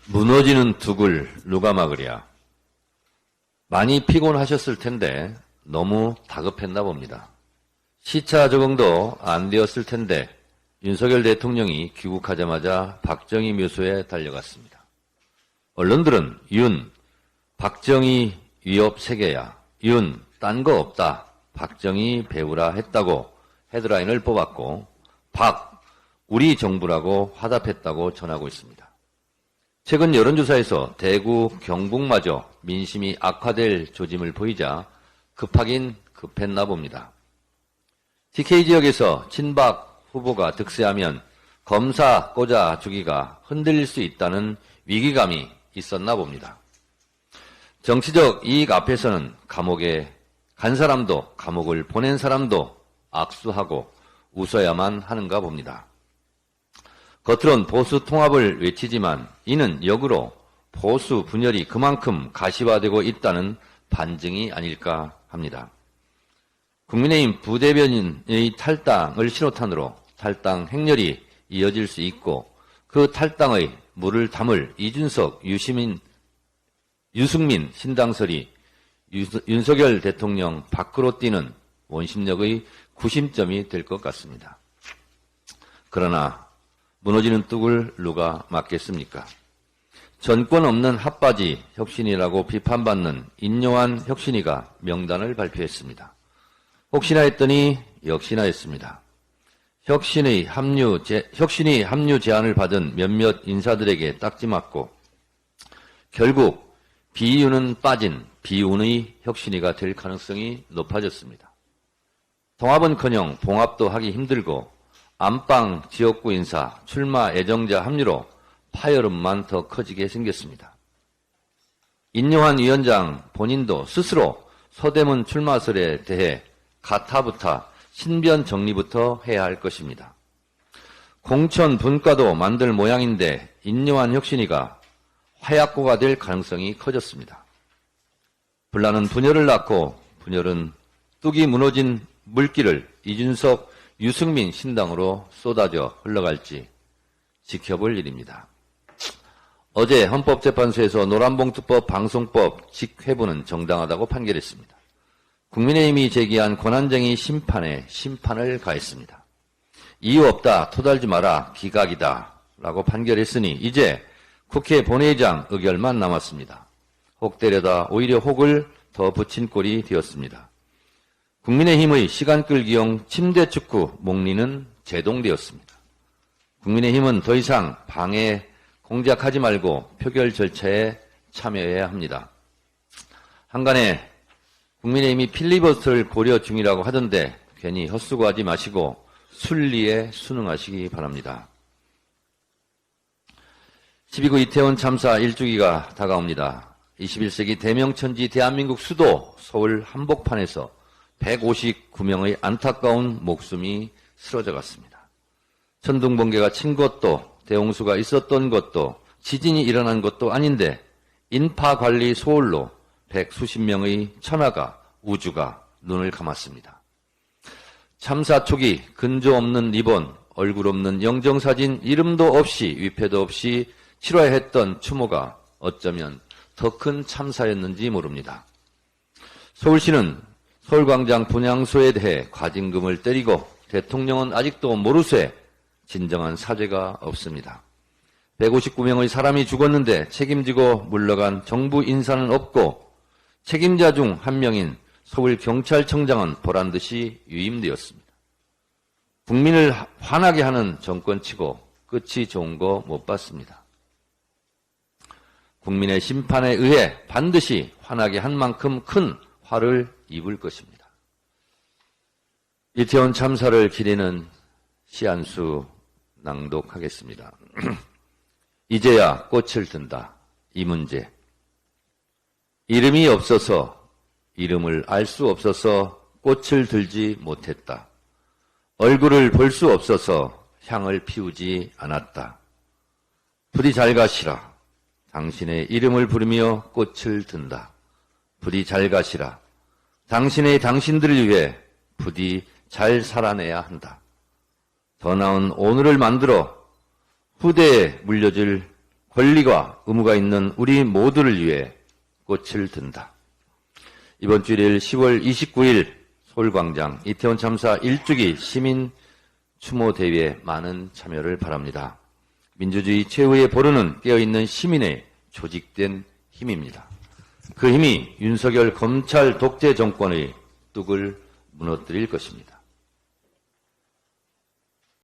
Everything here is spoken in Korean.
무너지는 둑을 누가 막으랴. 많이 피곤하셨을 텐데 너무 다급했나 봅니다. 시차 적응도 안 되었을 텐데 윤석열 대통령이 귀국하자마자 박정희 묘소에 달려갔습니다. 언론들은 윤, 박정희 위협 세계야. 윤, 딴 거 없다. 박정희 배우라 했다고 헤드라인을 뽑았고 박, 우리 정부라고 화답했다고 전하고 있습니다. 최근 여론조사에서 대구, 경북마저 민심이 악화될 조짐을 보이자 급하긴 급했나 봅니다. TK 지역에서 친박 후보가 득세하면 검사 꽂아주기가 흔들릴 수 있다는 위기감이 있었나 봅니다. 정치적 이익 앞에서는 감옥에 간 사람도 감옥을 보낸 사람도 악수하고 웃어야만 하는가 봅니다. 겉으론 보수 통합을 외치지만 이는 역으로 보수 분열이 그만큼 가시화되고 있다는 반증이 아닐까 합니다. 국민의힘 부대변인의 탈당을 신호탄으로 탈당 행렬이 이어질 수 있고 그 탈당의 물을 담을 이준석, 유승민 신당설이 윤석열 대통령 밖으로 뛰는 원심력의 구심점이 될 것 같습니다. 그러나 무너지는 뚝을 누가 막겠습니까? 전권 없는 핫바지 혁신이라고 비판받는 인요한 혁신이가 명단을 발표했습니다. 혹시나 했더니 역시나 했습니다. 혁신이 합류 제안을 받은 몇몇 인사들에게 딱지 맞고 결국 비윤은 빠진 비운의 혁신이가 될 가능성이 높아졌습니다. 통합은커녕 봉합도 하기 힘들고 안방 지역구 인사, 출마 애정자 합류로 파열음만 더 커지게 생겼습니다. 인요한 위원장 본인도 스스로 서대문 출마설에 대해 가타부타 신변 정리부터 해야 할 것입니다. 공천 분과도 만들 모양인데 인요한 혁신이가 화약고가 될 가능성이 커졌습니다. 분란은 분열을 낳고 분열은 뚝이 무너진 물길을 이준석, 유승민 신당으로 쏟아져 흘러갈지 지켜볼 일입니다. 어제 헌법재판소에서 노란봉투법 방송법 직회부는 정당하다고 판결했습니다. 국민의힘이 제기한 권한쟁의 심판에 심판을 가했습니다. 이유 없다, 토달지 마라, 기각이다 라고 판결했으니 이제 국회 본회의장 의결만 남았습니다. 혹 때려다 오히려 혹을 더 붙인 꼴이 되었습니다. 국민의힘의 시간 끌기용 침대축구 목리는 제동되었습니다. 국민의힘은 더 이상 방해 공작하지 말고 표결 절차에 참여해야 합니다. 한간에 국민의힘이 필리버스터를 고려 중이라고 하던데 괜히 헛수고하지 마시고 순리에 순응하시기 바랍니다. 12구 이태원 참사 1주기가 다가옵니다. 21세기 대명천지 대한민국 수도 서울 한복판에서 159명의 안타까운 목숨이 쓰러져 갔습니다. 천둥번개가 친 것도 대홍수가 있었던 것도 지진이 일어난 것도 아닌데 인파관리 소홀로 100수십 명의 천하가 우주가 눈을 감았습니다. 참사 초기 근조 없는 리본, 얼굴 없는 영정사진, 이름도 없이 위패도 없이 치러야했던 추모가 어쩌면 더 큰 참사였는지 모릅니다. 서울시는 서울광장 분향소에 대해 과징금을 때리고 대통령은 아직도 모르쇠 진정한 사죄가 없습니다. 159명의 사람이 죽었는데 책임지고 물러간 정부 인사는 없고 책임자 중 한 명인 서울경찰청장은 보란듯이 유임되었습니다. 국민을 화나게 하는 정권치고 끝이 좋은 거 못 봤습니다. 국민의 심판에 의해 반드시 화나게 한 만큼 큰 화를 입을 것입니다. 이태원 참사를 기리는 시 한 수 낭독하겠습니다. 이제야 꽃을 든다. 이 문제. 이름이 없어서 이름을 알 수 없어서 꽃을 들지 못했다. 얼굴을 볼 수 없어서 향을 피우지 않았다. 부디 잘 가시라. 당신의 이름을 부르며 꽃을 든다. 부디 잘 가시라. 당신의 당신들을 위해 부디 잘 살아내야 한다. 더 나은 오늘을 만들어 후대에 물려줄 권리와 의무가 있는 우리 모두를 위해 꽃을 든다. 이번 주 일요일 10월 29일 서울광장 이태원 참사 1주기 시민 추모 대회에 많은 참여를 바랍니다. 민주주의 최후의 보루는 깨어있는 시민의 조직된 힘입니다. 그 힘이 윤석열 검찰 독재 정권의 뚝을 무너뜨릴 것입니다.